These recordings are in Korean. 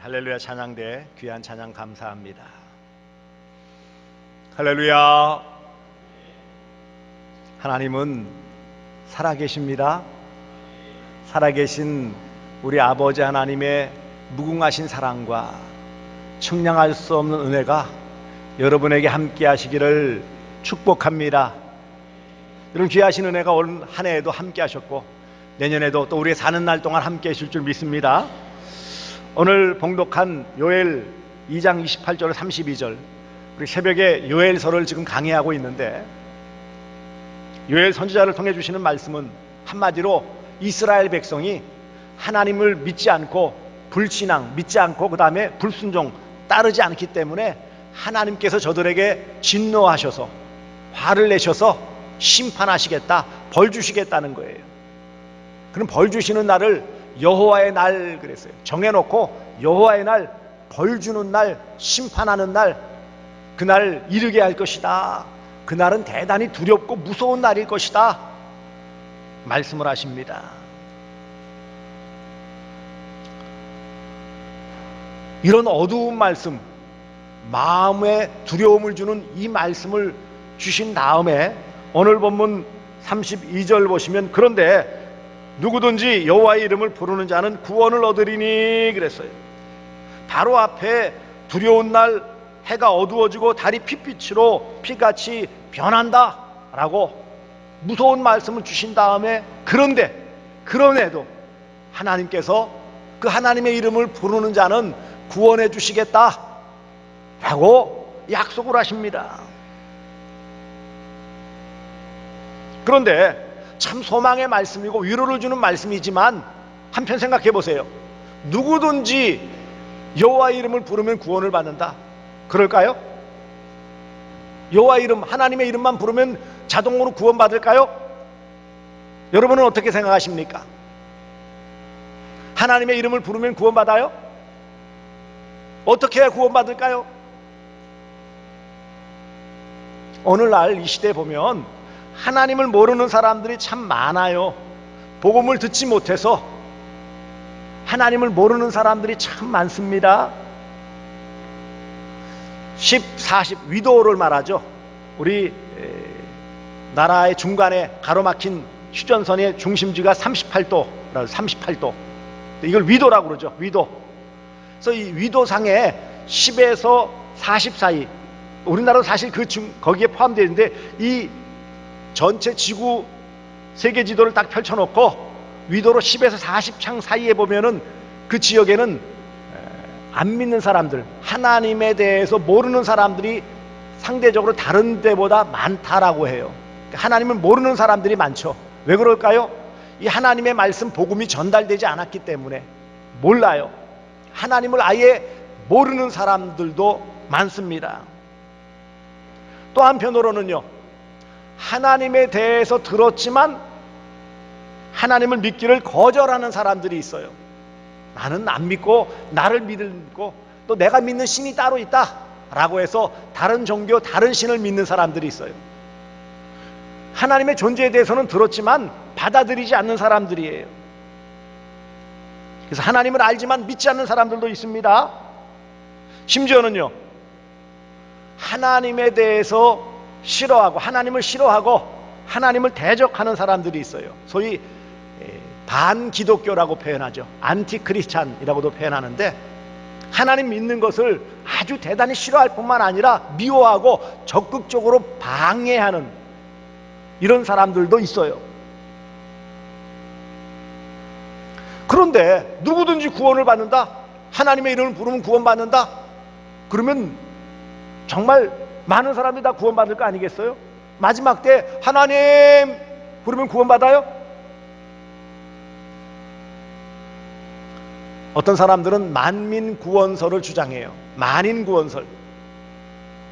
할렐루야 찬양대 귀한 찬양 감사합니다. 할렐루야. 하나님은 살아계십니다. 살아계신 우리 아버지 하나님의 무궁하신 사랑과 측량할 수 없는 은혜가 여러분에게 함께 하시기를 축복합니다. 이런 귀하신 은혜가 올 한 해에도 함께 하셨고 내년에도 또 우리 사는 날 동안 함께 하실 줄 믿습니다. 오늘 봉독한 요엘 2장 28절 32절 우리 새벽에 요엘서를 지금 강의하고 있는데, 요엘 선지자를 통해 주시는 말씀은 한마디로 이스라엘 백성이 하나님을 믿지 않고 불신앙, 믿지 않고 그 다음에 불순종, 따르지 않기 때문에 하나님께서 저들에게 진노하셔서 화를 내셔서 심판하시겠다, 벌 주시겠다는 거예요. 그럼 벌 주시는 날을 여호와의 날 그랬어요. 정해놓고 여호와의 날, 벌 주는 날, 심판하는 날, 그날 이르게 할 것이다. 그날은 대단히 두렵고 무서운 날일 것이다 말씀을 하십니다. 이런 어두운 말씀, 마음에 두려움을 주는 이 말씀을 주신 다음에 오늘 본문 32절 보시면, 그런데 누구든지 여호와의 이름을 부르는 자는 구원을 얻으리니 그랬어요. 바로 앞에 두려운 날 해가 어두워지고 달이 핏빛으로 피같이 변한다 라고 무서운 말씀을 주신 다음에, 그런데도 하나님께서 그 하나님의 이름을 부르는 자는 구원해 주시겠다 라고 약속을 하십니다. 그런데 참 소망의 말씀이고 위로를 주는 말씀이지만 한편 생각해 보세요. 누구든지 여호와의 이름을 부르면 구원을 받는다. 그럴까요? 여호와 이름, 하나님의 이름만 부르면 자동으로 구원받을까요? 여러분은 어떻게 생각하십니까? 하나님의 이름을 부르면 구원받아요? 어떻게 해야 구원받을까요? 오늘날 이 시대에 보면 하나님을 모르는 사람들이 참 많아요. 복음을 듣지 못해서 하나님을 모르는 사람들이 참 많습니다. 10, 40 위도를 말하죠. 우리 나라의 중간에 가로막힌 휴전선의 중심지가 38도, 38도. 이걸 위도라고 그러죠. 위도. 그래서 이 위도상에 10에서 40 사이, 우리나라도 사실 거기에 포함되어 있는데, 이 전체 지구 세계 지도를 딱 펼쳐놓고 위도로 10에서 40창 사이에 보면은 그 지역에는 안 믿는 사람들, 하나님에 대해서 모르는 사람들이 상대적으로 다른 데보다 많다라고 해요. 하나님을 모르는 사람들이 많죠. 왜 그럴까요? 이 하나님의 말씀, 복음이 전달되지 않았기 때문에 몰라요. 하나님을 아예 모르는 사람들도 많습니다. 또 한편으로는요, 하나님에 대해서 들었지만 하나님을 믿기를 거절하는 사람들이 있어요. 나는 안 믿고 나를 믿고 또 내가 믿는 신이 따로 있다 라고 해서 다른 종교, 다른 신을 믿는 사람들이 있어요. 하나님의 존재에 대해서는 들었지만 받아들이지 않는 사람들이에요. 그래서 하나님을 알지만 믿지 않는 사람들도 있습니다. 심지어는요, 하나님에 대해서 싫어하고 하나님을 싫어하고 하나님을 대적하는 사람들이 있어요. 소위 반기독교라고 표현하죠. 안티크리스찬이라고도 표현하는데, 하나님 믿는 것을 아주 대단히 싫어할 뿐만 아니라 미워하고 적극적으로 방해하는 이런 사람들도 있어요. 그런데 누구든지 구원을 받는다, 하나님의 이름을 부르면 구원받는다, 그러면 정말 많은 사람들이 다 구원받을 거 아니겠어요? 마지막 때 하나님 부르면 구원받아요? 어떤 사람들은 만민 구원설을 주장해요. 만인 구원설.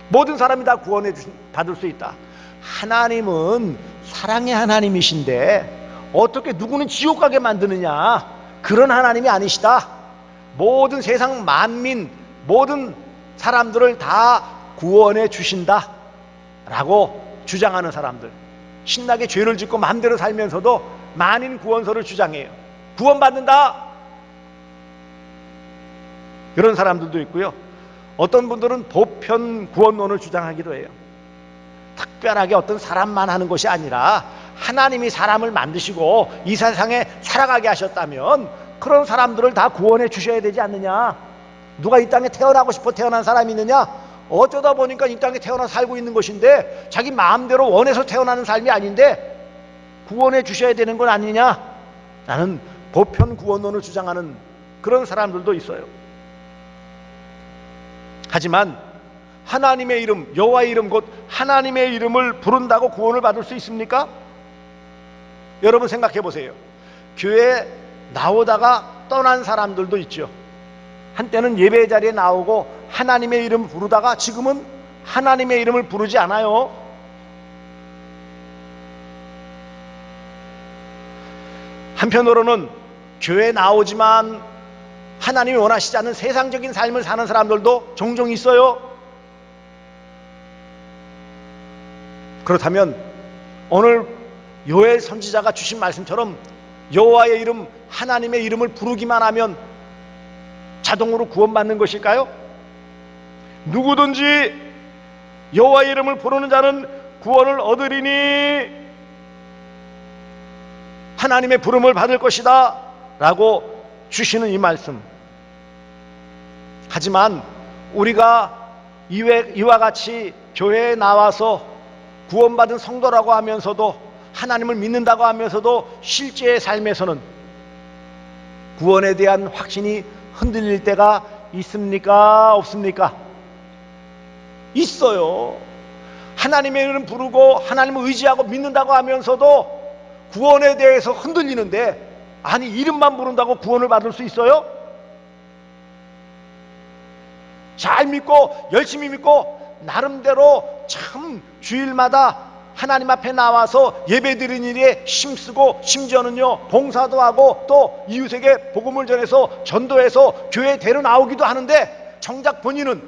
모든 사람이 다 구원해 받을 수 있다. 하나님은 사랑의 하나님이신데 어떻게 누구는 지옥 가게 만드느냐, 그런 하나님이 아니시다. 모든 세상 만민, 모든 사람들을 다 구원해 주신다 라고 주장하는 사람들, 신나게 죄를 짓고 마음대로 살면서도 만인 구원설을 주장해요. 구원받는다. 그런 사람들도 있고요. 어떤 분들은 보편 구원론을 주장하기도 해요. 특별하게 어떤 사람만 하는 것이 아니라 하나님이 사람을 만드시고 이 세상에 살아가게 하셨다면 그런 사람들을 다 구원해 주셔야 되지 않느냐. 누가 이 땅에 태어나고 싶어 태어난 사람이 있느냐? 어쩌다 보니까 이 땅에 태어나 살고 있는 것인데 자기 마음대로 원해서 태어나는 삶이 아닌데 구원해 주셔야 되는 건 아니냐? 나는 보편 구원론을 주장하는 그런 사람들도 있어요. 하지만 하나님의 이름, 여호와의 이름 곧 하나님의 이름을 부른다고 구원을 받을 수 있습니까? 여러분 생각해 보세요. 교회에 나오다가 떠난 사람들도 있죠. 한때는 예배 자리에 나오고 하나님의 이름을 부르다가 지금은 하나님의 이름을 부르지 않아요. 한편으로는 교회에 나오지만 하나님이 원하시지 않는 세상적인 삶을 사는 사람들도 종종 있어요. 그렇다면 오늘 요엘 선지자가 주신 말씀처럼 여호와의 이름, 하나님의 이름을 부르기만 하면 자동으로 구원받는 것일까요? 누구든지 여호와의 이름을 부르는 자는 구원을 얻으리니 하나님의 부름을 받을 것이다 라고 주시는 이 말씀. 하지만 우리가 이와 같이 교회에 나와서 구원받은 성도라고 하면서도 하나님을 믿는다고 하면서도 실제의 삶에서는 구원에 대한 확신이 흔들릴 때가 있습니까? 없습니까? 있어요. 하나님의 이름 부르고 하나님을 의지하고 믿는다고 하면서도 구원에 대해서 흔들리는데, 아니 이름만 부른다고 구원을 받을 수 있어요? 잘 믿고 열심히 믿고 나름대로 참 주일마다 하나님 앞에 나와서 예배드리는 일에 힘쓰고 심지어는요 봉사도 하고 또 이웃에게 복음을 전해서 전도해서 교회에 데려 나오기도 하는데 정작 본인은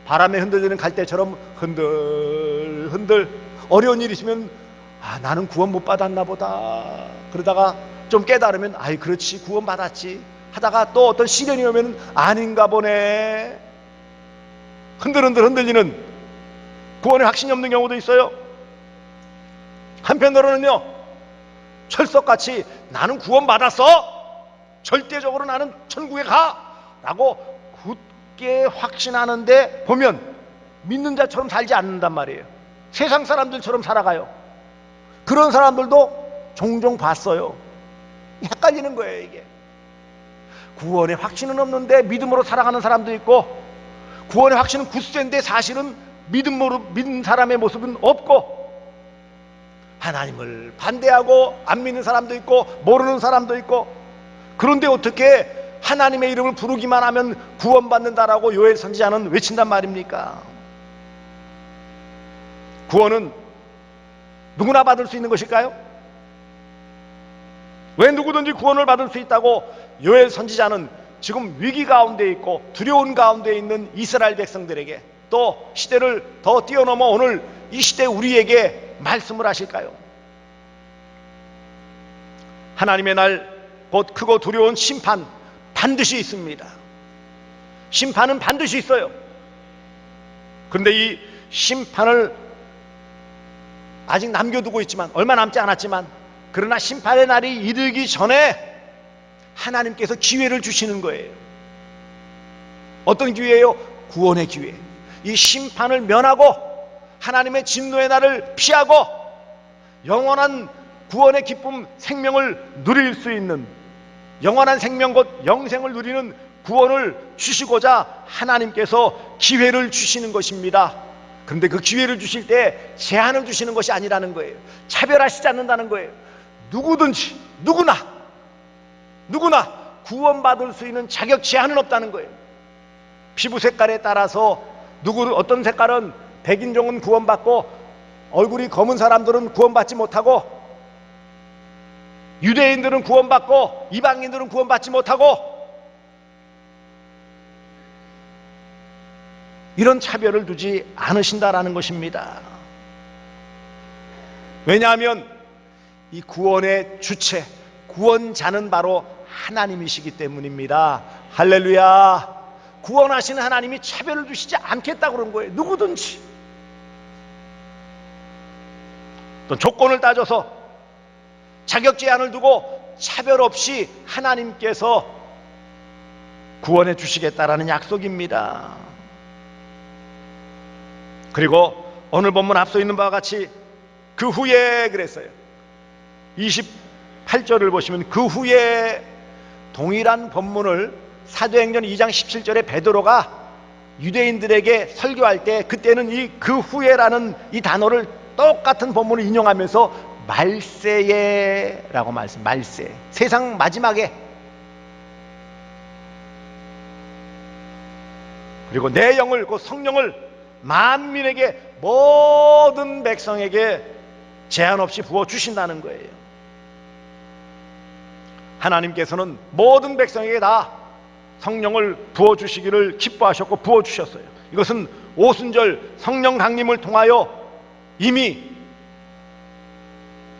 바람에 흔들리는 갈대처럼 흔들흔들 어려운 일이 있으면 나는 구원 못 받았나 보다 그러다가 좀 깨달으면 아이 그렇지 구원 받았지 하다가 또 어떤 시련이 오면 아닌가 보네 흔들흔들리는 구원에 확신이 없는 경우도 있어요. 한편으로는요 철석같이 나는 구원 받았어 절대적으로 나는 천국에 가 라고 굳게 확신하는데 보면 믿는 자처럼 살지 않는단 말이에요. 세상 사람들처럼 살아가요. 그런 사람들도 종종 봤어요. 헷갈리는 거예요. 이게 구원의 확신은 없는데 믿음으로 살아가는 사람도 있고 구원의 확신은 굳센데 사실은 믿는 사람의 모습은 없고 하나님을 반대하고 안 믿는 사람도 있고 모르는 사람도 있고 그런데 어떻게 하나님의 이름을 부르기만 하면 구원받는다라고 요엘 선지자는 외친단 말입니까? 구원은 누구나 받을 수 있는 것일까요? 왜 누구든지 구원을 받을 수 있다고 요엘 선지자는 지금 위기 가운데 있고 두려운 가운데 있는 이스라엘 백성들에게 또 시대를 더 뛰어넘어 오늘 이 시대 우리에게 말씀을 하실까요? 하나님의 날 곧 크고 두려운 심판 반드시 있습니다. 심판은 반드시 있어요. 그런데 이 심판을 아직 남겨두고 있지만 얼마 남지 않았지만 그러나 심판의 날이 이르기 전에 하나님께서 기회를 주시는 거예요. 어떤 기회예요? 구원의 기회. 이 심판을 면하고 하나님의 진노의 날을 피하고 영원한 구원의 기쁨 생명을 누릴 수 있는 영원한 생명 곧 영생을 누리는 구원을 주시고자 하나님께서 기회를 주시는 것입니다. 그런데 그 기회를 주실 때 제한을 주시는 것이 아니라는 거예요. 차별하시지 않는다는 거예요. 누구든지 누구나 구원받을 수 있는 자격 제한은 없다는 거예요. 피부 색깔에 따라서 어떤 색깔은 백인종은 구원받고 얼굴이 검은 사람들은 구원받지 못하고 유대인들은 구원받고 이방인들은 구원받지 못하고 이런 차별을 두지 않으신다라는 것입니다. 왜냐하면 이 구원의 주체, 구원자는 바로 하나님이시기 때문입니다. 할렐루야. 구원하시는 하나님이 차별을 두시지 않겠다고 그런 거예요. 누구든지. 또 조건을 따져서 자격 제한을 두고 차별 없이 하나님께서 구원해 주시겠다라는 약속입니다. 그리고 오늘 본문 앞서 있는 바와 같이 그 후에 그랬어요. 28절을 보시면 그 후에 동일한 본문을 사도행전 2장 17절에 베드로가 유대인들에게 설교할 때 그때는 이 그 후에라는 이 단어를 똑같은 본문을 인용하면서 말세에라고 말세, 세상 마지막에, 그리고 내 영을, 그 성령을 만민에게, 모든 백성에게 제한 없이 부어 주신다는 거예요. 하나님께서는 모든 백성에게 다 성령을 부어 주시기를 기뻐하셨고 부어 주셨어요. 이것은 오순절 성령 강림을 통하여 이미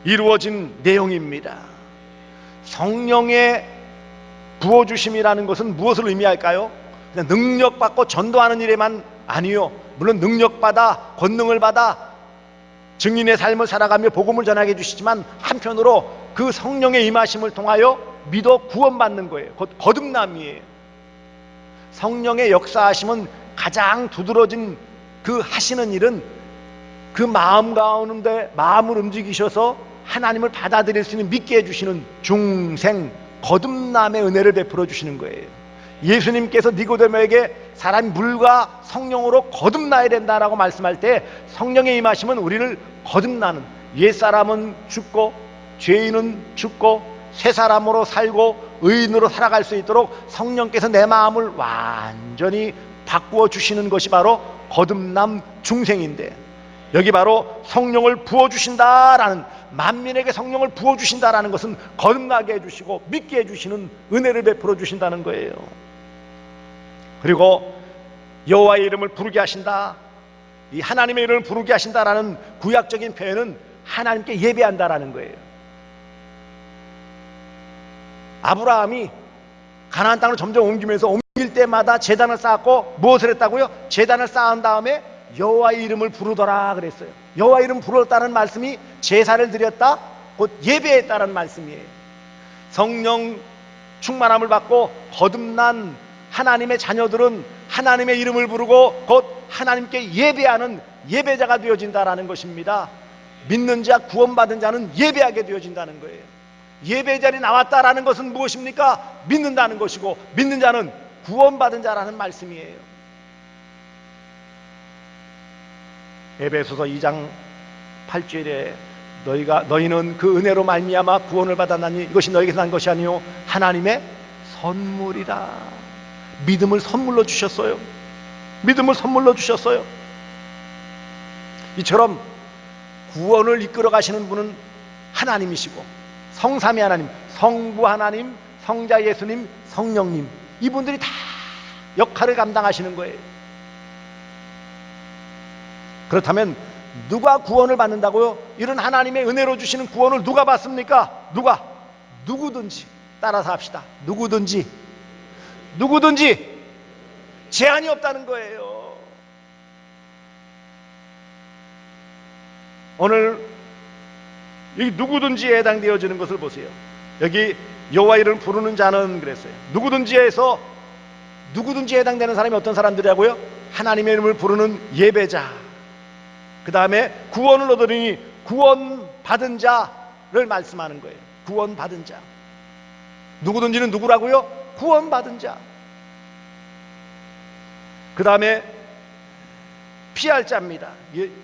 이루어진 내용입니다. 성령의 부어주심이라는 것은 무엇을 의미할까요? 그냥 능력받고 전도하는 일에만 아니요. 물론 능력받아 권능을 받아 증인의 삶을 살아가며 복음을 전하게 해주시지만 한편으로 그 성령의 임하심을 통하여 믿어 구원받는 거예요. 곧 거듭남이에요. 성령의 역사하심은 가장 두드러진 그 하시는 일은 그 마음 가운데 마음을 움직이셔서 하나님을 받아들일 수 있는 믿게 해주시는 중생 거듭남의 은혜를 베풀어 주시는 거예요. 예수님께서 니고데모에게 사람이 물과 성령으로 거듭나야 된다라고 말씀할 때 성령의 임하심은 우리를 거듭나는, 옛사람은 죽고 죄인은 죽고 새 사람으로 살고 의인으로 살아갈 수 있도록 성령께서 내 마음을 완전히 바꾸어 주시는 것이 바로 거듭남 중생인데, 여기 바로 성령을 부어주신다라는, 만민에게 성령을 부어주신다라는 것은 거듭나게 해주시고 믿게 해주시는 은혜를 베풀어 주신다는 거예요. 그리고 여호와의 이름을 부르게 하신다, 이 하나님의 이름을 부르게 하신다라는 구약적인 표현은 하나님께 예배한다라는 거예요. 아브라함이 가나안 땅을 점점 옮기면서 옮길 때마다 제단을 쌓았고 무엇을 했다고요? 제단을 쌓은 다음에 여호와의 이름을 부르더라 그랬어요. 여호와의 이름 부르었다는 말씀이 제사를 드렸다, 곧 예배했다는 말씀이에요. 성령 충만함을 받고 거듭난 하나님의 자녀들은 하나님의 이름을 부르고 곧 하나님께 예배하는 예배자가 되어진다라는 것입니다. 믿는 자, 구원받은 자는 예배하게 되어진다는 거예요. 예배 자리에 나왔다라는 것은 무엇입니까? 믿는다는 것이고, 믿는 자는 구원받은 자라는 말씀이에요. 에베소서 2장 8절에 너희는 그 은혜로 말미암아 구원을 받았나니 이것이 너희에게서 난 것이 아니요 하나님의 선물이라. 믿음을 선물로 주셨어요. 믿음을 선물로 주셨어요. 이처럼 구원을 이끌어 가시는 분은 하나님이시고, 성삼위 하나님, 성부 하나님, 성자 예수님, 성령님, 이분들이 다 역할을 감당하시는 거예요. 그렇다면 누가 구원을 받는다고요? 이런 하나님의 은혜로 주시는 구원을 누가 받습니까? 누구든지. 따라서 합시다. 누구든지 제한이 없다는 거예요. 오늘 이 누구든지에 해당되어지는 것을 보세요. 여기 여호와 이름을 부르는 자는 그랬어요. 누구든지에서 누구든지에 해당되는 사람이 어떤 사람들이라고요? 하나님의 이름을 부르는 예배자, 그 다음에 구원을 얻으니 구원받은 자를 말씀하는 거예요. 구원받은 자. 누구든지는 누구라고요? 구원받은 자. 그 다음에 피할 자입니다.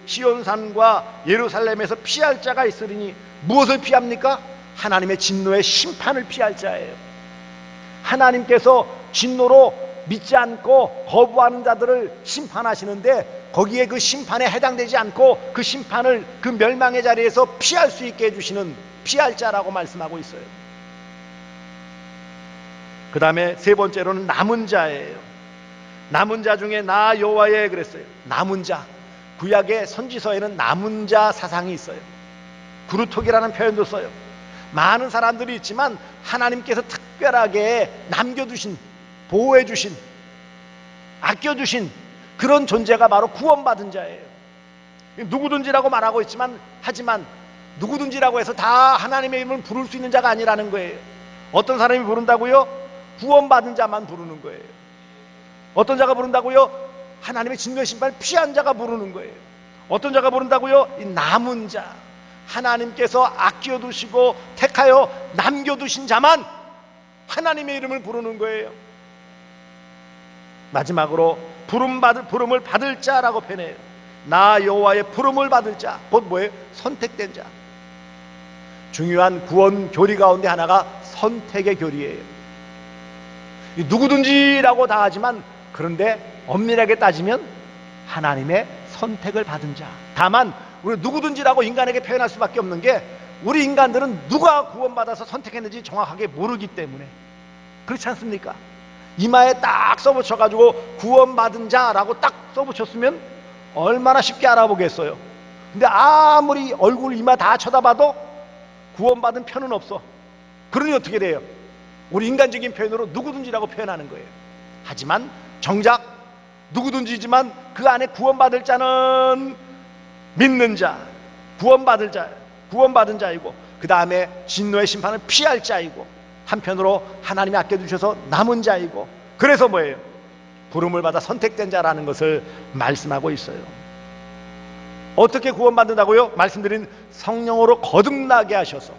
시온산과 예루살렘에서 피할 자가 있으리니 무엇을 피합니까? 하나님의 진노의 심판을 피할 자예요. 하나님께서 진노로 믿지 않고 거부하는 자들을 심판하시는데, 거기에 그 심판에 해당되지 않고 그 심판을, 그 멸망의 자리에서 피할 수 있게 해주시는 피할 자라고 말씀하고 있어요. 그 다음에 세 번째로는 남은 자예요. 남은 자 중에 나 여호와의 그랬어요. 남은 자. 구약의 선지서에는 남은 자 사상이 있어요. 구루톡이라는 표현도 써요. 많은 사람들이 있지만 하나님께서 특별하게 남겨두신, 보호해 주신, 아껴 주신 그런 존재가 바로 구원받은 자예요. 누구든지라고 말하고 있지만, 하지만 누구든지라고 해서 다 하나님의 이름을 부를 수 있는 자가 아니라는 거예요. 어떤 사람이 부른다고요? 구원받은 자만 부르는 거예요. 어떤 자가 부른다고요? 하나님의 진노의 심판을 피한 자가 부르는 거예요. 어떤 자가 부른다고요? 이 남은 자, 하나님께서 아껴두시고 택하여 남겨두신 자만 하나님의 이름을 부르는 거예요. 마지막으로 부름을 받을 자라고 표현해요. 나 여호와의 부름을 받을 자, 곧 뭐예요? 선택된 자. 중요한 구원 교리 가운데 하나가 선택의 교리예요. 누구든지라고 다 하지만, 그런데 엄밀하게 따지면 하나님의 선택을 받은 자. 다만 우리 누구든지라고 인간에게 표현할 수밖에 없는 게, 우리 인간들은 누가 구원받아서 선택했는지 정확하게 모르기 때문에. 그렇지 않습니까? 이마에 딱 써붙여가지고 구원받은 자라고 딱 써붙였으면 얼마나 쉽게 알아보겠어요. 근데 아무리 얼굴 이마 다 쳐다봐도 구원받은 편은 없어. 그러니 어떻게 돼요? 우리 인간적인 표현으로 누구든지라고 표현하는 거예요. 하지만 정작 누구든지지만 그 안에 구원받을 자는 믿는 자, 구원받은 자이고, 그 다음에 진노의 심판을 피할 자이고, 한편으로 하나님이 아껴주셔서 남은 자이고, 그래서 뭐예요? 부름을 받아 선택된 자라는 것을 말씀하고 있어요. 어떻게 구원받는다고요? 말씀드린 성령으로 거듭나게 하셔서,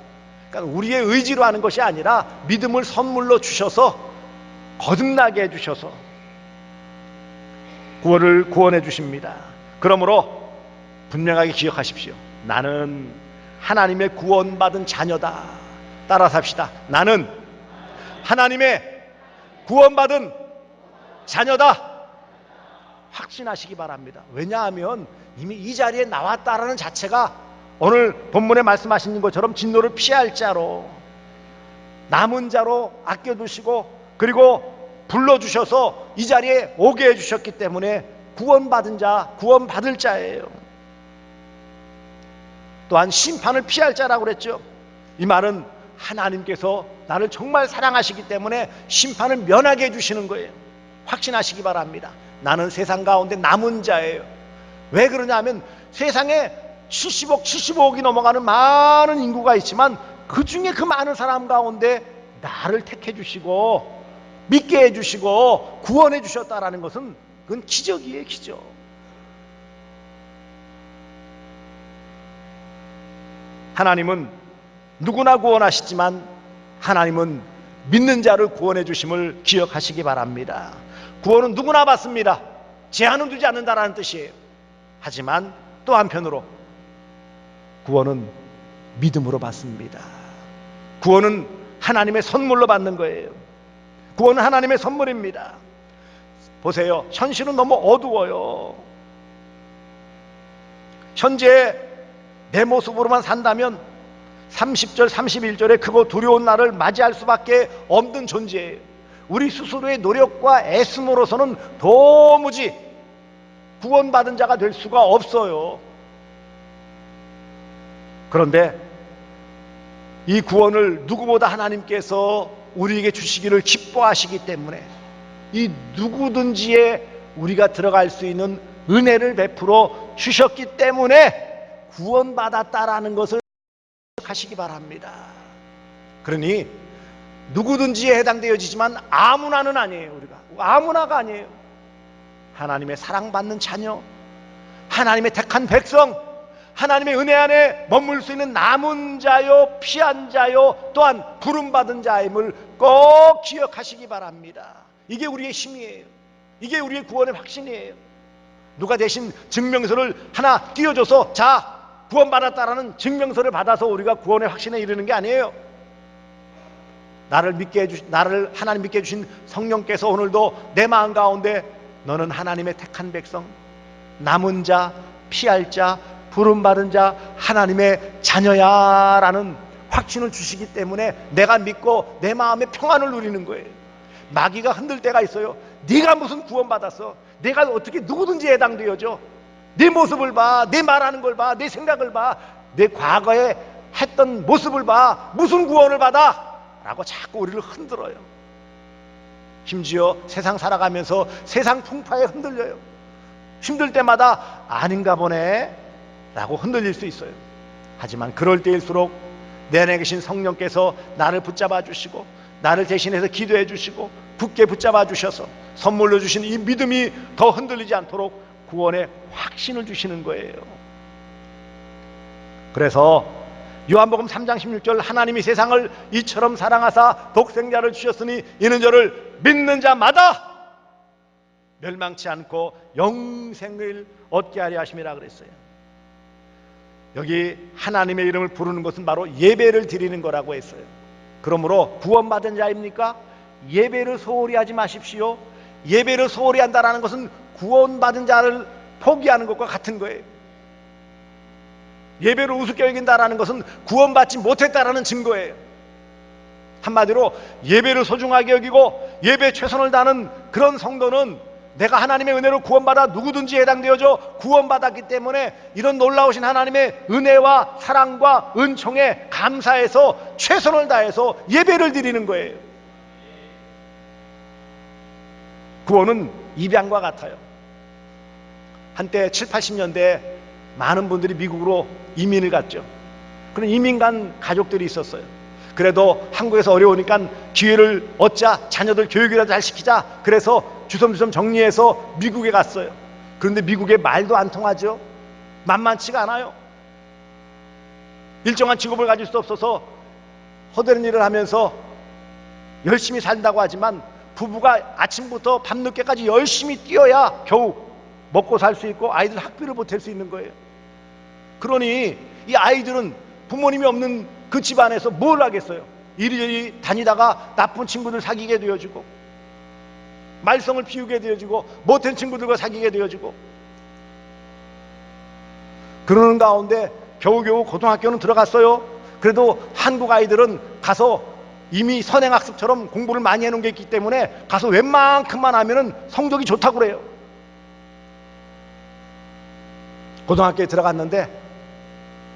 그러니까 우리의 의지로 하는 것이 아니라 믿음을 선물로 주셔서 거듭나게 해주셔서 구원해 주십니다. 그러므로 분명하게 기억하십시오. 나는 하나님의 구원받은 자녀다. 따라서 합시다. 나는 하나님의 구원받은 자녀다. 확신하시기 바랍니다. 왜냐하면 이미 이 자리에 나왔다라는 자체가 오늘 본문에 말씀하신 것처럼 진노를 피할 자로, 남은 자로 아껴두시고, 그리고 불러주셔서 이 자리에 오게 해주셨기 때문에 구원받은 자, 구원받을 자예요. 또한 심판을 피할 자라고 그랬죠. 이 말은 하나님께서 나를 정말 사랑하시기 때문에 심판을 면하게 해주시는 거예요. 확신하시기 바랍니다. 나는 세상 가운데 남은 자예요. 왜 그러냐 하면 세상에 70억, 75억이 넘어가는 많은 인구가 있지만, 그 중에 그 많은 사람 가운데 나를 택해 주시고 믿게 해주시고 구원해 주셨다라는 것은, 그건 기적이에요. 기적. 하나님은 누구나 구원하시지만 하나님은 믿는 자를 구원해 주심을 기억하시기 바랍니다. 구원은 누구나 받습니다. 제한은 두지 않는다라는 뜻이에요. 하지만 또 한편으로 구원은 믿음으로 받습니다. 구원은 하나님의 선물로 받는 거예요. 구원은 하나님의 선물입니다. 보세요. 현실은 너무 어두워요. 현재 내 모습으로만 산다면 30절, 31절에 크고 두려운 날을 맞이할 수밖에 없는 존재예요. 우리 스스로의 노력과 애씀으로서는 도무지 구원받은 자가 될 수가 없어요. 그런데 이 구원을 누구보다 하나님께서 우리에게 주시기를 기뻐하시기 때문에 이 누구든지에 우리가 들어갈 수 있는 은혜를 베풀어 주셨기 때문에 구원받았다라는 것을 하시기 바랍니다. 그러니 누구든지에 해당되어지지만 아무나는 아니에요. 우리가 아무나가 아니에요. 하나님의 사랑받는 자녀, 하나님의 택한 백성, 하나님의 은혜 안에 머물 수 있는 남은 자요, 피한 자요, 또한 부름받은 자임을 꼭 기억하시기 바랍니다. 이게 우리의 힘이에요. 이게 우리의 구원의 확신이에요. 누가 대신 증명서를 하나 띄워줘서 자, 구원받았다라는 증명서를 받아서 우리가 구원의 확신에 이르는 게 아니에요. 나를 하나님 믿게 해주신 성령께서 오늘도 내 마음 가운데 너는 하나님의 택한 백성, 남은 자, 피할 자, 부름받은 자, 하나님의 자녀야 라는 확신을 주시기 때문에 내가 믿고 내 마음의 평안을 누리는 거예요. 마귀가 흔들 때가 있어요. 네가 무슨 구원받았어? 내가 어떻게 누구든지 해당되어져? 내 모습을 봐, 내 말하는 걸 봐, 내 생각을 봐, 내 과거에 했던 모습을 봐, 무슨 구원을 받아? 라고 자꾸 우리를 흔들어요. 심지어 세상 살아가면서 세상 풍파에 흔들려요. 힘들 때마다 아닌가 보네 라고 흔들릴 수 있어요. 하지만 그럴 때일수록 내 안에 계신 성령께서 나를 붙잡아 주시고 나를 대신해서 기도해 주시고 굳게 붙잡아 주셔서 선물로 주신 이 믿음이 더 흔들리지 않도록 구원의 확신을 주시는 거예요. 그래서 요한복음 3장 16절 하나님이 세상을 이처럼 사랑하사 독생자를 주셨으니 이는 저를 믿는 자마다 멸망치 않고 영생을 얻게 하려 하심이라 그랬어요. 여기 하나님의 이름을 부르는 것은 바로 예배를 드리는 거라고 했어요. 그러므로 구원받은 자입니까? 예배를 소홀히 하지 마십시오. 예배를 소홀히 한다는 것은 구원받은 자를 포기하는 것과 같은 거예요. 예배를 우습게 여긴다는 것은 구원받지 못했다라는 증거예요. 한마디로 예배를 소중하게 여기고 예배에 최선을 다하는 그런 성도는 내가 하나님의 은혜로 구원받아 누구든지 해당되어져 구원받았기 때문에 이런 놀라우신 하나님의 은혜와 사랑과 은총에 감사해서 최선을 다해서 예배를 드리는 거예요. 구원은 입양과 같아요. 한때 7, 80년대에 많은 분들이 미국으로 이민을 갔죠. 그런 이민 간 가족들이 있었어요. 그래도 한국에서 어려우니까 기회를 얻자, 자녀들 교육이라도 잘 시키자, 그래서 주섬주섬 정리해서 미국에 갔어요. 그런데 미국에 말도 안 통하죠. 만만치가 않아요. 일정한 직업을 가질 수 없어서 허드렛 일을 하면서 열심히 산다고 하지만 부부가 아침부터 밤늦게까지 열심히 뛰어야 겨우 먹고 살 수 있고 아이들 학비를 보탤 수 있는 거예요. 그러니 이 아이들은 부모님이 없는 그 집안에서 뭘 하겠어요? 이리저리 다니다가 나쁜 친구들 사귀게 되어지고 말썽을 피우게 되어지고 못된 친구들과 사귀게 되어지고 그러는 가운데 겨우겨우 고등학교는 들어갔어요. 그래도 한국 아이들은 가서 이미 선행학습처럼 공부를 많이 해놓은 게 있기 때문에 가서 웬만큼만 하면은 성적이 좋다고 그래요. 고등학교에 들어갔는데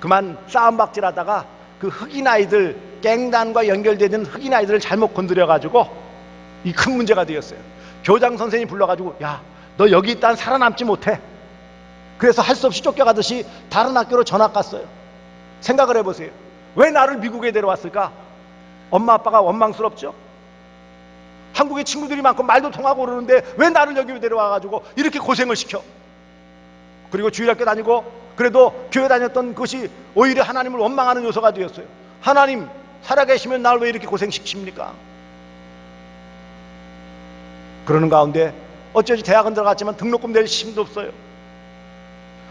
그만 싸움박질하다가 그 흑인 아이들, 갱단과 연결되는 흑인 아이들을 잘못 건드려가지고 이 큰 문제가 되었어요. 교장 선생님이 불러가지고 야, 너 여기 있다간 살아남지 못해. 그래서 할 수 없이 쫓겨가듯이 다른 학교로 전학 갔어요. 생각을 해보세요. 왜 나를 미국에 데려왔을까? 엄마 아빠가 원망스럽죠. 한국에 친구들이 많고 말도 통하고 그러는데 왜 나를 여기 데려와가지고 이렇게 고생을 시켜? 그리고 주일학교 다니고 그래도 교회 다녔던 것이 오히려 하나님을 원망하는 요소가 되었어요. 하나님 살아계시면 나를 왜 이렇게 고생시킵니까? 그러는 가운데 어쩌지 대학은 들어갔지만 등록금 낼 힘도 없어요.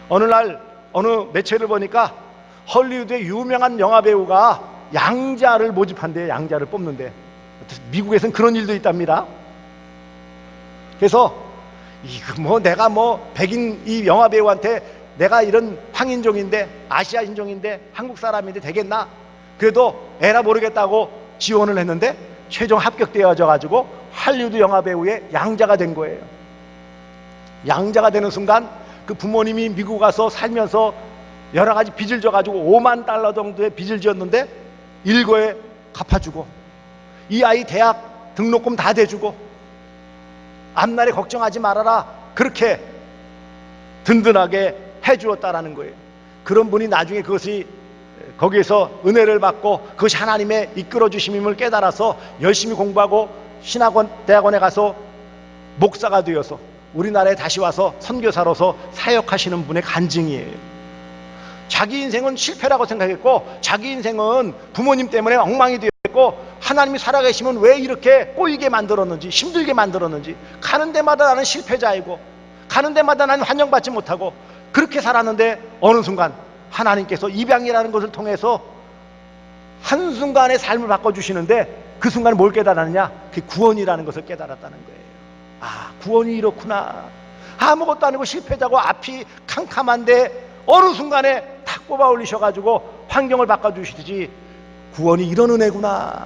어느 날 어느 매체를 보니까 헐리우드의 유명한 영화배우가 양자를 모집한대요. 양자를 뽑는데 미국에서는 그런 일도 있답니다. 그래서 이거 뭐 내가 뭐 백인 이 영화배우한테 내가 이런 황인종인데 아시아 인종인데 한국 사람인데 되겠나? 그래도 에라 모르겠다고 지원을 했는데 최종 합격되어져 가지고 할리우드 영화배우의 양자가 된 거예요. 양자가 되는 순간 그 부모님이 미국 가서 살면서 여러 가지 빚을 져가지고 $50,000 정도의 빚을 지었는데 일거에 갚아주고 이 아이 대학 등록금 다 대주고 앞날에 걱정하지 말아라 그렇게 든든하게 해주었다라는 거예요. 그런 분이 나중에 그것이 거기에서 은혜를 받고 그것이 하나님의 이끌어 주심임을 깨달아서 열심히 공부하고 신학원 대학원에 가서 목사가 되어서 우리나라에 다시 와서 선교사로서 사역하시는 분의 간증이에요. 자기 인생은 실패라고 생각했고 자기 인생은 부모님 때문에 엉망이 되었고 하나님이 살아계시면 왜 이렇게 꼬이게 만들었는지 힘들게 만들었는지 가는 데마다 나는 실패자이고 가는 데마다 나는 환영받지 못하고 그렇게 살았는데 어느 순간 하나님께서 입양이라는 것을 통해서 한순간의 삶을 바꿔주시는데 그 순간에 뭘 깨달았느냐? 그게 구원이라는 것을 깨달았다는 거예요. 아, 구원이 이렇구나. 아무것도 아니고 실패자고 앞이 캄캄한데 어느 순간에 탁 뽑아 올리셔가지고 환경을 바꿔주시듯이 구원이 이런 은혜구나.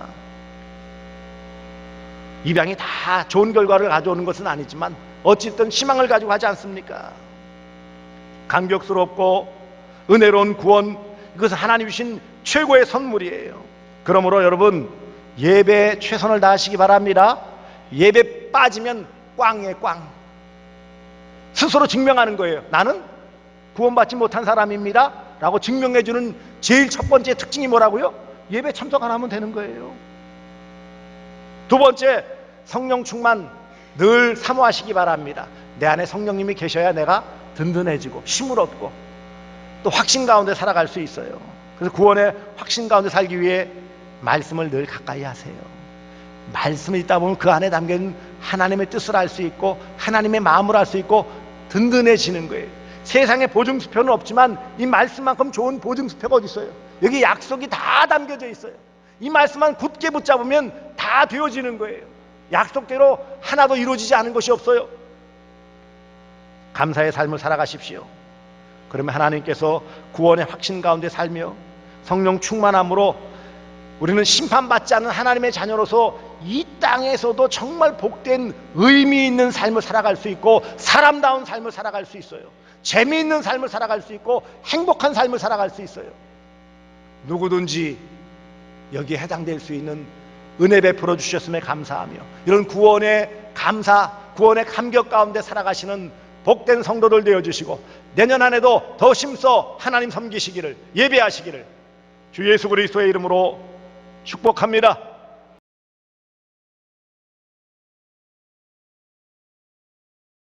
입양이 다 좋은 결과를 가져오는 것은 아니지만 어쨌든 희망을 가지고 하지 않습니까? 감격스럽고 은혜로운 구원, 이것은 하나님이 주신 최고의 선물이에요. 그러므로 여러분 예배에 최선을 다하시기 바랍니다. 예배 위기에 빠지면 꽝에 꽝. 스스로 증명하는 거예요. 나는 구원받지 못한 사람입니다 라고 증명해주는 제일 첫 번째 특징이 뭐라고요? 예배 참석 안 하면 되는 거예요. 두 번째, 성령 충만 늘 사모하시기 바랍니다. 내 안에 성령님이 계셔야 내가 든든해지고 힘을 얻고 또 확신 가운데 살아갈 수 있어요. 그래서 구원의 확신 가운데 살기 위해 말씀을 늘 가까이 하세요. 말씀을 읽다 보면 그 안에 담긴 하나님의 뜻을 알 수 있고 하나님의 마음을 알 수 있고 든든해지는 거예요. 세상에 보증수표는 없지만 이 말씀만큼 좋은 보증수표가 어디 있어요? 여기 약속이 다 담겨져 있어요. 이 말씀만 굳게 붙잡으면 다 되어지는 거예요. 약속대로 하나도 이루어지지 않은 것이 없어요. 감사의 삶을 살아가십시오. 그러면 하나님께서 구원의 확신 가운데 살며 성령 충만함으로 우리는 심판받지 않은 하나님의 자녀로서 이 땅에서도 정말 복된 의미 있는 삶을 살아갈 수 있고 사람다운 삶을 살아갈 수 있어요. 재미있는 삶을 살아갈 수 있고 행복한 삶을 살아갈 수 있어요. 누구든지 여기에 해당될 수 있는 은혜 베풀어 주셨음에 감사하며 이런 구원의 감사, 구원의 감격 가운데 살아가시는 복된 성도들 되어주시고 내년 한 해도 더 힘써 하나님 섬기시기를, 예배하시기를 주 예수 그리스도의 이름으로 축복합니다.